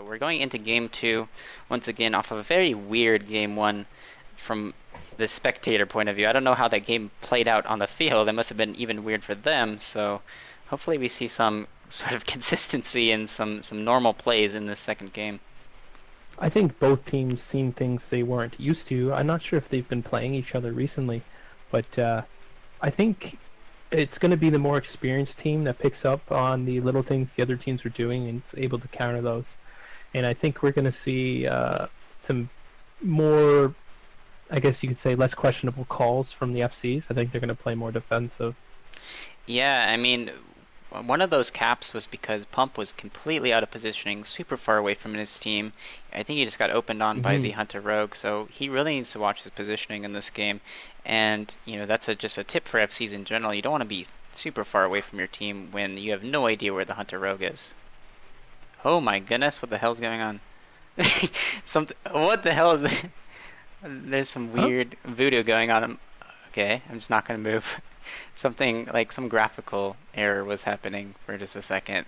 So we're going into game two, once again, off of a very weird game one from the spectator point of view. I don't know how that game played out on the field. It must have been even weird for them. So hopefully we see some sort of consistency and some normal plays in this second game. I think both teams seen things they weren't used to. I'm not sure if they've been playing each other recently, but I think it's going to be the more experienced team that picks up on the little things the other teams are doing and is able to counter those. And I think we're going to see some more, I guess you could say, less questionable calls from the FCs. I think they're going to play more defensive. Yeah, I mean, one of those caps was because Pump was completely out of positioning, super far away from his team. I think he just got opened on by the Hunter Rogue, so he really needs to watch his positioning in this game. And, that's just a tip for FCs in general. You don't want to be super far away from your team when you have no idea where the Hunter Rogue is. Oh my goodness, what the hell's going on? What the hell is this? There's some Huh? weird voodoo going on. Okay, I'm just not gonna move. Something like some graphical error was happening for just a second.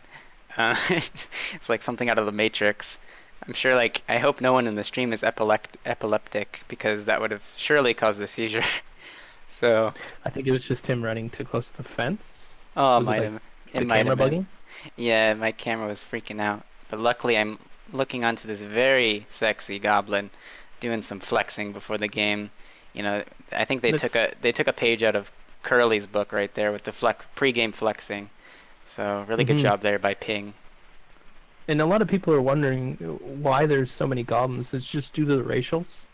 It's like something out of the Matrix. I'm sure, I hope no one in the stream is epileptic because that would have surely caused a seizure. So, I think it was just him running too close to the fence. oh, Was it like it the might camera have been. bugging? Yeah, my camera was freaking out. But luckily, I'm looking onto this very sexy goblin doing some flexing before the game. I think That's they took a page out of Curly's book right there with the pre-game flexing. So really good hmm job there by Ping. And a lot of people are wondering why there's so many goblins. It's just due to the racials.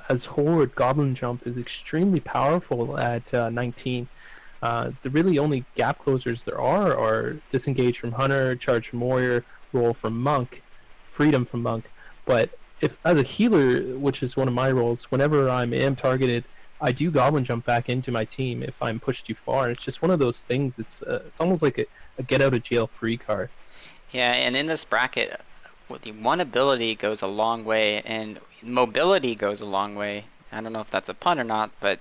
As Horde, Goblin Jump is extremely powerful at 19. The really only gap closers there are Disengage from Hunter, Charge from Warrior, Roll from Monk, Freedom from Monk. But if as a healer, which is one of my roles, whenever I am targeted, I do Goblin Jump back into my team if I'm pushed too far. It's just one of those things. It's almost like a get out of jail free card. Yeah, and in this bracket, the one ability goes a long way, and mobility goes a long way. I don't know if that's a pun or not, but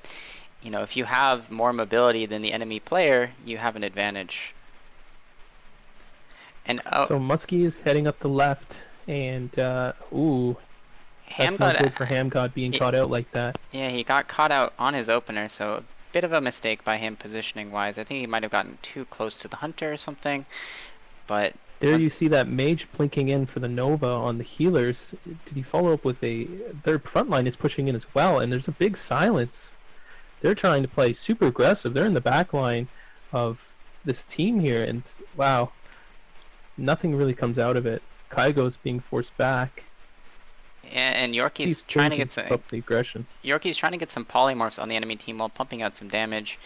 if you have more mobility than the enemy player, you have an advantage. And oh, So Muskie is heading up the left, and ooh, Ham that's not got good for Ham God being caught out like that. yeah, he got caught out on his opener, so a bit of a mistake by him positioning wise. I think he might have gotten too close to the hunter or something, but There you once see that mage blinking in for the Nova on the healers. Did he follow up with a... Their front line is pushing in as well, and there's a big silence. They're trying to play super aggressive. They're in the back line of this team here, and wow, nothing really comes out of it. Kaigo's being forced back. and He's Yorkie's trying to thinking get some up the aggression. Yorkie's trying to get some polymorphs on the enemy team while pumping out some damage,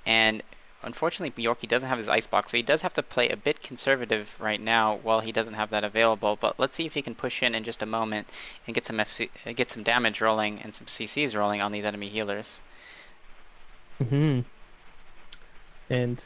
and unfortunately Yorkie doesn't have his icebox, so he does have to play a bit conservative right now while he doesn't have that available. But let's see if he can push in just a moment and get some damage rolling and some CCs rolling on these enemy healers. hmm And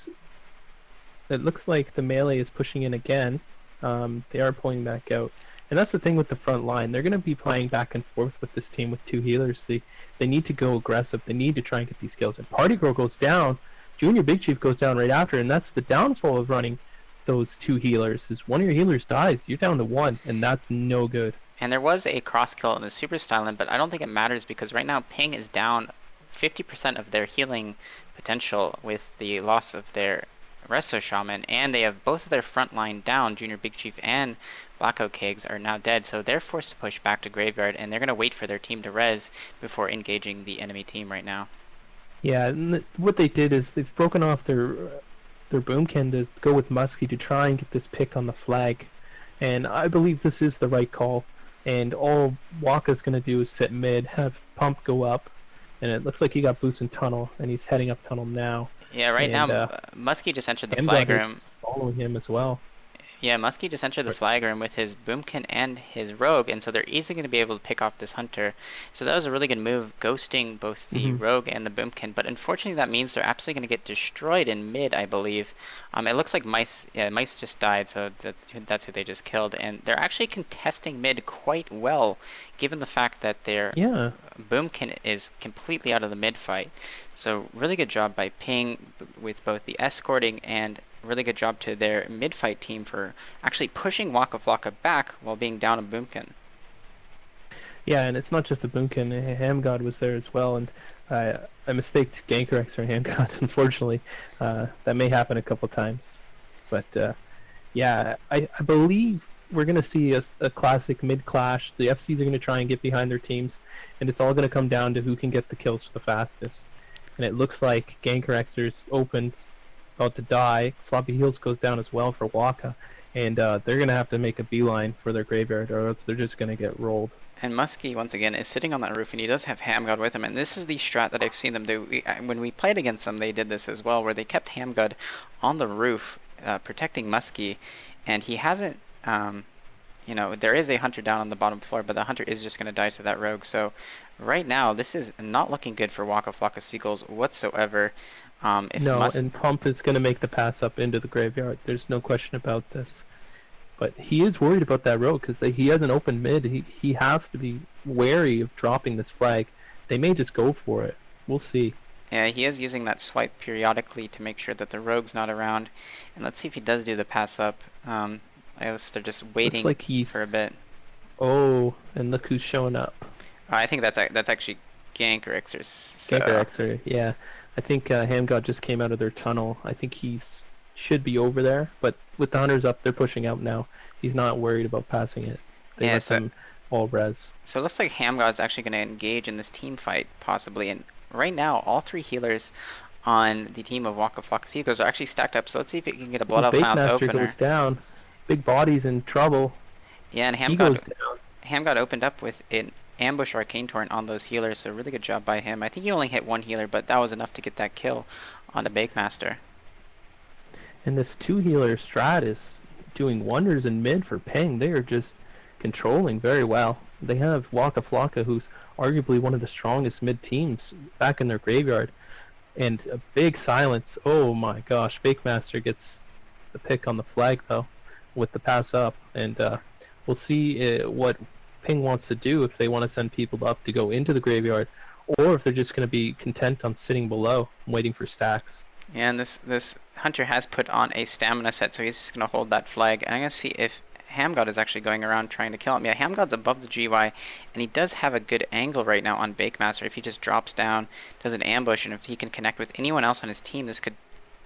it looks like the melee is pushing in again. They are pulling back out. And that's the thing with the front line. They're going to be playing back and forth with this team with two healers. They need to go aggressive. They need to try and get these kills. And Party Girl goes down. Junior Big Chief goes down right after. And that's the downfall of running those two healers. Is one of your healers dies, you're down to one. And that's no good. And there was a cross kill in the super styling, but I don't think it matters because right now Ping is down 50% of their healing potential with the loss of their Resto Shaman, and they have both of their front line down. Junior Big Chief and Blacko Kegs are now dead, so they're forced to push back to Graveyard, and they're going to wait for their team to res before engaging the enemy team right now. Yeah, and what they did is they've broken off their boomkin to go with Muskie to try and get this pick on the flag. And I believe this is the right call. And all Waka's going to do is sit mid, have Pump go up, and it looks like he got boots in tunnel, and he's heading up tunnel now. Yeah, right And now Muskie just entered the flag Hamdog room. is following him as well. Yeah, Muskie just entered the Right. flag room with his Boomkin and his Rogue, and so they're easily going to be able to pick off this Hunter. So that was a really good move, ghosting both the hmm Rogue and the Boomkin, but unfortunately that means they're absolutely going to get destroyed in mid, I believe. It looks like Mice just died, so that's who they just killed, and they're actually contesting mid quite well, given the fact that their Yeah. Boomkin is completely out of the mid fight. So really good job by Ping with both the escorting and really good job to their mid-fight team for actually pushing Waka Flocka back while being down a Boomkin. Yeah, and it's not just the Boomkin. Hamgod was there as well, and I mistaked Gankerex for Hamgod. Unfortunately, that may happen a couple times. But yeah, I believe we're going to see a classic mid-clash. The FCs are going to try and get behind their teams, and it's all going to come down to who can get the kills the fastest. And it looks like Gankerexer's open, about to die. Sloppy Heels goes down as well for Waka, and they're going to have to make a beeline for their graveyard, or else they're just going to get rolled. And Muskie, once again, is sitting on that roof, and he does have Hamgod with him. And this is the strat that I've seen them do. When we played against them, they did this as well, where they kept Hamgod on the roof, protecting Muskie. And he hasn't, there is a Hunter down on the bottom floor, but the Hunter is just going to die to that Rogue. So right now, this is not looking good for Waka Flocka Seagulls whatsoever. And Pump is going to make the pass up into the graveyard. There's no question about this. But he is worried about that rogue because he has an open mid. He has to be wary of dropping this flag. They may just go for it. We'll see. Yeah, he is using that swipe periodically to make sure that the rogue's not around. And let's see if he does do the pass up. I guess they're just waiting for a bit. Oh, and look who's showing up. I think that's actually Gankerexer. Gankerexer, yeah. I think Hamgod just came out of their tunnel. I think he's should be over there, but with the Hunters up, they're pushing out now. He's not worried about passing it. They let them all res. So it looks like Hamgod's actually going to engage in this team fight, possibly. And right now, all three healers on the team of Waka Flocka Seagulls are actually stacked up. So let's see if it can get a Blood Elf Silence opener. Goes down. Big Body's in trouble. Yeah, and Hamgod opened up with an ambush Arcane Torrent on those healers, so really good job by him. I think he only hit one healer, but that was enough to get that kill on the Bakemaster. And this two-healer strat is doing wonders in mid for Ping. They are just controlling very well. They have Waka Flocka, who's arguably one of the strongest mid teams, back in their graveyard. And a big silence. Oh my gosh, Bakemaster gets the pick on the flag, though, with the pass up. And we'll see what Ping wants to do, if they want to send people up to go into the graveyard, or if they're just going to be content on sitting below, waiting for stacks. Yeah, and this Hunter has put on a stamina set, so he's just going to hold that flag. And I'm going to see if Hamgod is actually going around trying to kill him. Yeah, Hamgod's above the GY, and he does have a good angle right now on Bakemaster. If he just drops down, does an ambush, and if he can connect with anyone else on his team, this could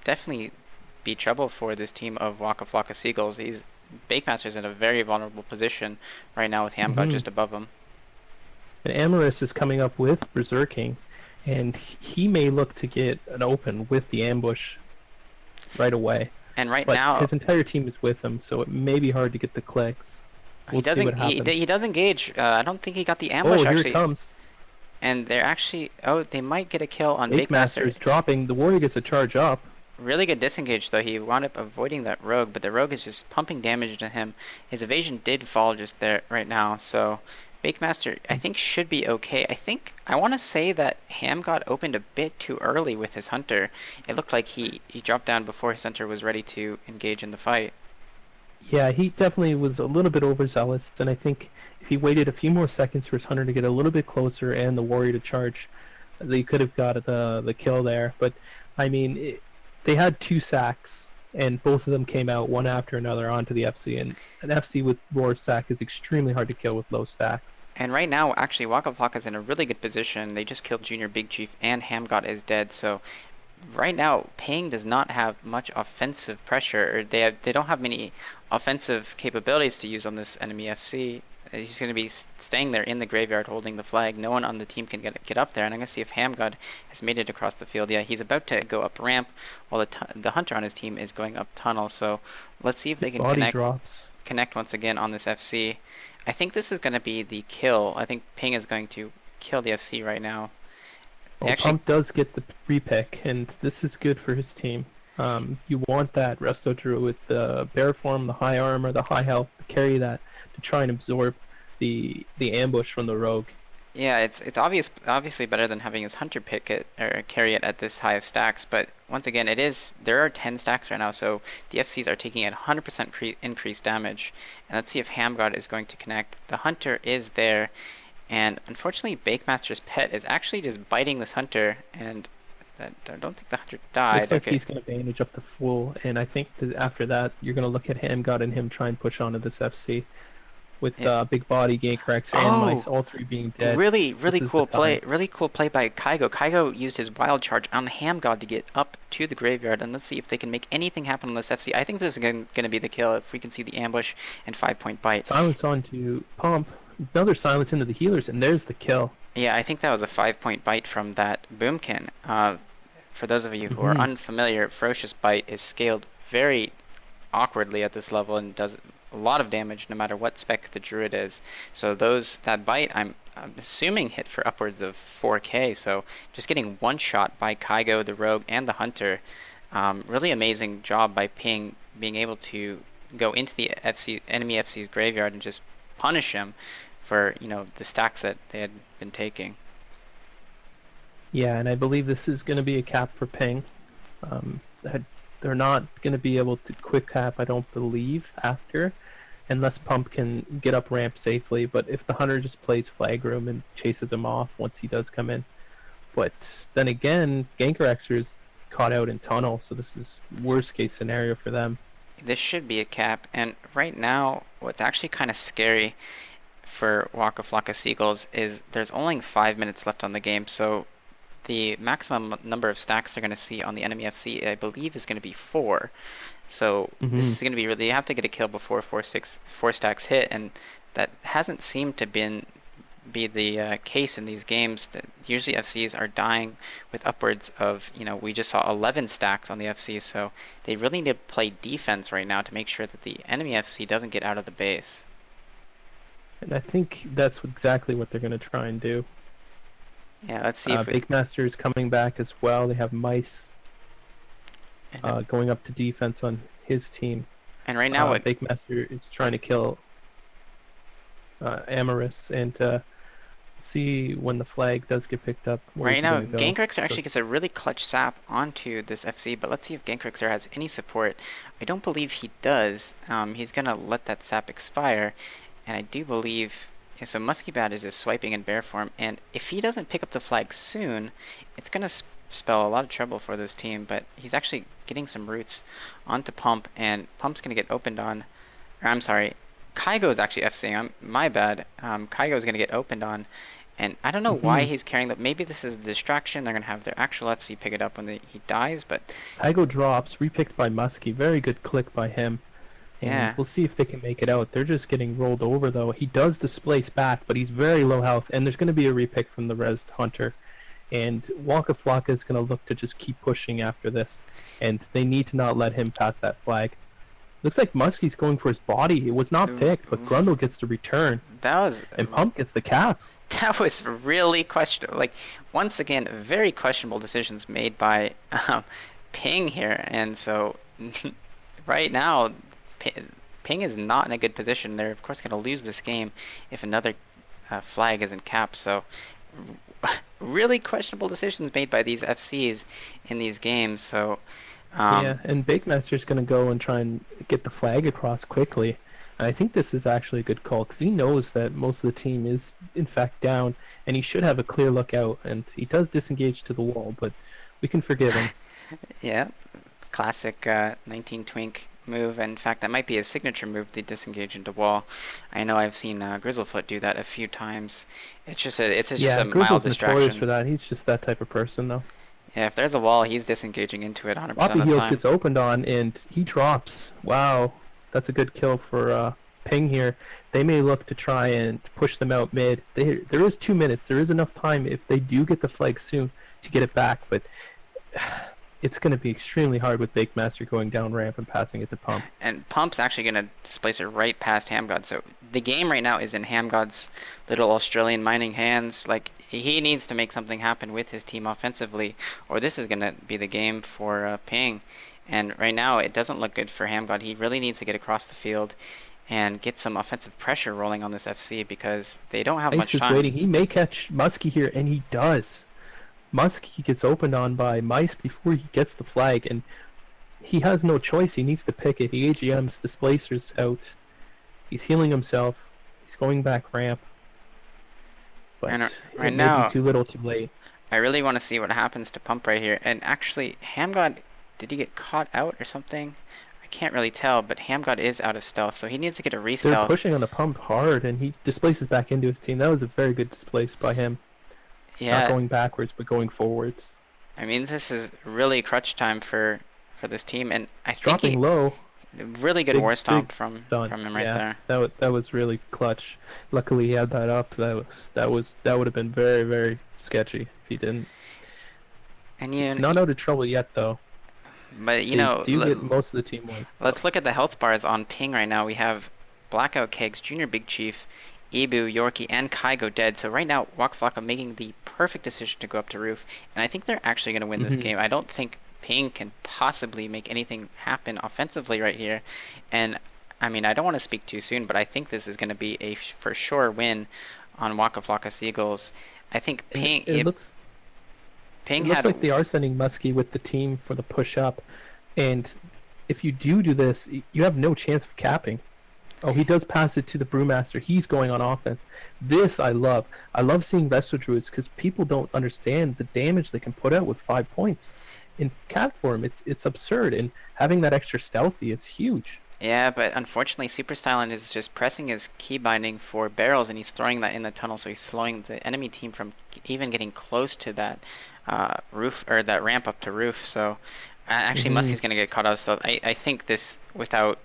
definitely be trouble for this team of Waka Flocka Seagulls. Bakemaster's in a very vulnerable position right now with Hamgod just above him. And Amorous is coming up with Berserking, and he may look to get an open with the ambush right away. And now his entire team is with him, so it may be hard to get the clicks. We'll see what happens. He does engage. I don't think he got the ambush actually. Oh, here it comes. And they're actually they might get a kill on Bakemaster. Bakemaster. Is dropping. The warrior gets a charge up. Really good disengage, though. He wound up avoiding that rogue, but the rogue is just pumping damage to him. His evasion did fall just there right now, so Bakemaster, I think, should be okay. I want to say that Hamgod opened a bit too early with his Hunter. It looked like he dropped down before his Hunter was ready to engage in the fight. Yeah, he definitely was a little bit overzealous, and I think if he waited a few more seconds for his Hunter to get a little bit closer and the warrior to charge, they could have got the kill there. But, I mean, they had two sacks, and both of them came out one after another onto the FC, and an FC with Roar sack is extremely hard to kill with low stacks. And right now, actually, Waka Flocka is in a really good position. They just killed Junior Big Chief, and Hamgod is dead, so right now, Ping does not have much offensive pressure, or they don't have many offensive capabilities to use on this enemy FC. He's going to be staying there in the graveyard holding the flag. No one on the team can get up there. And I'm going to see if Hamgod has made it across the field. Yeah, he's about to go up ramp while the Hunter on his team is going up tunnel. So let's see if they can connect once again on this FC. I think this is going to be the kill. I think Ping is going to kill the FC right now. Pump does get the repick, and this is good for his team. You want that Resto Druid with the bear form, the high armor, the high health to carry that, to try and absorb the ambush from the rogue. Yeah, it's obviously better than having his Hunter pick it or carry it at this high of stacks. But once again, there are 10 stacks right now, so the FCs are taking a 100% increased damage. And let's see if Hamgod is going to connect. The Hunter is there, and unfortunately, Bakemaster's pet is actually just biting this Hunter, and That I don't think the hunter died. Looks like Okay. he's going to bandage up the fool, and I think that after that, you're going to look at Hamgod and him try and push onto this FC with Yeah. Big Body, Gankrexer, and Mice, Oh, all three being dead. really, This really is the cool play. time. Really cool play by Kygo. Kygo used his wild charge on Hamgod to get up to the graveyard, and let's see if they can make anything happen on this FC. I think this is going to be the kill if we can see the ambush and 5-point bite. Silence onto Pump. Another silence into the healers, and there's the kill. Yeah, I think that was a 5-point bite from that Boomkin. For those of you who are Mm-hmm. unfamiliar, Ferocious Bite is scaled very awkwardly at this level and does a lot of damage no matter what spec the druid is. So that bite I'm assuming hit for upwards of 4k. So just getting one shot by Kygo, the rogue, and the hunter. Really amazing job by Ping being able to go into the enemy FC's graveyard and just punish him for the stacks that they had been taking. Yeah, and I believe this is going to be a cap for Ping. They're not going to be able to quick cap, I don't believe, after, unless Pump can get up ramp safely. But if the hunter just plays flag room and chases him off once he does come in. But then again, Gankrexer is caught out in tunnel, so this is worst case scenario for them. This should be a cap, and right now, what's actually kind of scary for Waka Flocka Seagulls is there's only 5 minutes left on the game, so the maximum number of stacks they're going to see on the enemy FC, I believe, is going to be 4. So this is going to be really, you have to get a kill before 4 stacks hit, and that hasn't seemed to be the case in these games. That usually FCs are dying with upwards of, we just saw 11 stacks on the FC, so they really need to play defense right now to make sure that the enemy FC doesn't get out of the base. And I think that's exactly what they're going to try and do. Yeah, let's see if Big Master is coming back as well. They have Mice going up to defense on his team. And right now, Big Master is trying to kill Amorous, and see when the flag does get picked up. Right now, Gankrexer actually gets a really clutch sap onto this FC, but let's see if Gankrexer has any support. I don't believe he does. He's going to let that sap expire, and I do believe... Yeah, so Musky Bat is just swiping in bear form, and if he doesn't pick up the flag soon, it's going to spell a lot of trouble for this team, but he's actually getting some roots onto Pump, and Pump's going to get opened on... Or, I'm sorry, Kygo is actually FCing. My bad. Kygo is going to get opened on, and I don't know why he's carrying that. Maybe this is a distraction. They're going to have their actual FC pick it up when he dies, but... Kygo drops, repicked by Musky. Very good click by him. And yeah, we'll see if they can make it out. They're just getting rolled over, though. He does displace back, but he's very low health, and there's going to be a repick from the Rezzed Hunter. And Waka Flocka is going to look to just keep pushing after this, and they need to not let him pass that flag. Looks like Musky's going for his body. It was not picked, but Grundle gets the return. And Pump gets the cap. That was really questionable. Like, once again, very questionable decisions made by Ping here, and so right now... Ping is not in a good position. They're of course going to lose this game if another flag isn't capped. So really questionable decisions made by these FCs in these games. So yeah, and Big Master's going to go and try and get the flag across quickly. And I think this is actually a good call because he knows that most of the team is in fact down, and he should have a clear look out. And he does disengage to the wall, but we can forgive him. Yeah, classic 19 Twink move. In fact, that might be a signature move to disengage into wall. I know I've seen Grizzlefoot do that a few times. It's just a mild distraction. Notorious for that. He's just that type of person, though. Yeah, if there's a wall, he's disengaging into it 100% of the Floppy Heels time. gets opened on, and he drops. Wow, that's a good kill for Ping here. They may look to try and push them out mid. There is 2 minutes. There is enough time if they do get the flag soon to get it back, but... It's going to be extremely hard with Big Master going down ramp and passing it to Pump. And Pump's actually going to displace it right past Hamgod. So the game right now is in Hamgod's little Australian mining hands. Like, he needs to make something happen with his team offensively, or this is going to be the game for Ping. And right now, it doesn't look good for Hamgod. He really needs to get across the field and get some offensive pressure rolling on this FC because they don't have much time. Waiting. He may catch Muskie here, and he does. Muskie gets opened on by Mice before he gets the flag, and he has no choice. He needs to pick it. He AGM's Displacer's out. He's healing himself. He's going back ramp. But and right now, too little, too late. I really want to see what happens to Pump right here. And actually, Hamgod, did he get caught out or something? I can't really tell, but Hamgod is out of stealth, so he needs to get a They're re-stealth. pushing on the pump hard, and he displaces back into his team. That was a very good displace by him. Not Yeah, going backwards, but going forwards. I mean, this is really crutch time for this team, and I He's think he dropping low. really good war Big stomp done. from him right Yeah, there. that was really clutch. Luckily, he had that up. That would have been very very sketchy if he didn't. And He's not out of trouble yet, though. but They do get most of the team wiped. let's look at the health bars on ping right now. We have Blackout Kegs, Junior Big Chief, Ibu, Yorkie, and Kygo dead. So right now, Waka Flocka making the perfect decision to go up to roof, and I think they're actually going to win this game. I don't think Ping can possibly make anything happen offensively right here, and I mean I don't want to speak too soon, but I think this is going to be a for sure win on Waka Flocka Seagulls. I think And Ping it looks Ping it looks had like they are sending Muskie with the team for the push up, and if you do this, you have no chance of capping. Oh, he does pass it to the Brewmaster. He's going on offense. This I love. I love seeing Resto Druids because people don't understand the damage they can put out with 5 points. In cat form, it's absurd, and having that extra stealthy is huge. Yeah, but unfortunately, Super Silent is just pressing his key binding for barrels, and he's throwing that in the tunnel, so he's slowing the enemy team from even getting close to that roof or that ramp up to roof. So actually, Muskie's going to get caught out. So I think this, without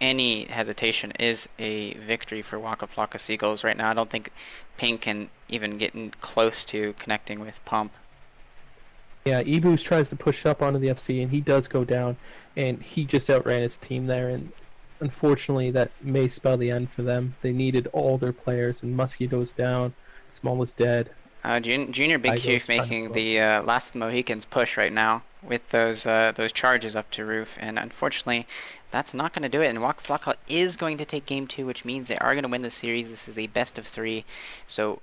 any hesitation, is a victory for Waka Flocka Seagulls right now. I don't think Pink can even get close to connecting with Pump. Yeah, Ebus tries to push up onto the FC, and he does go down, and he just outran his team there, and unfortunately that may spell the end for them. They needed all their players, and Muskie goes down, Small is dead. Junior Big Chief making the last Mohicans push right now with those charges up to roof, and unfortunately, that's not going to do it. And Waka Flocka is going to take game 2, which means they are going to win the series. This is a best of 3, so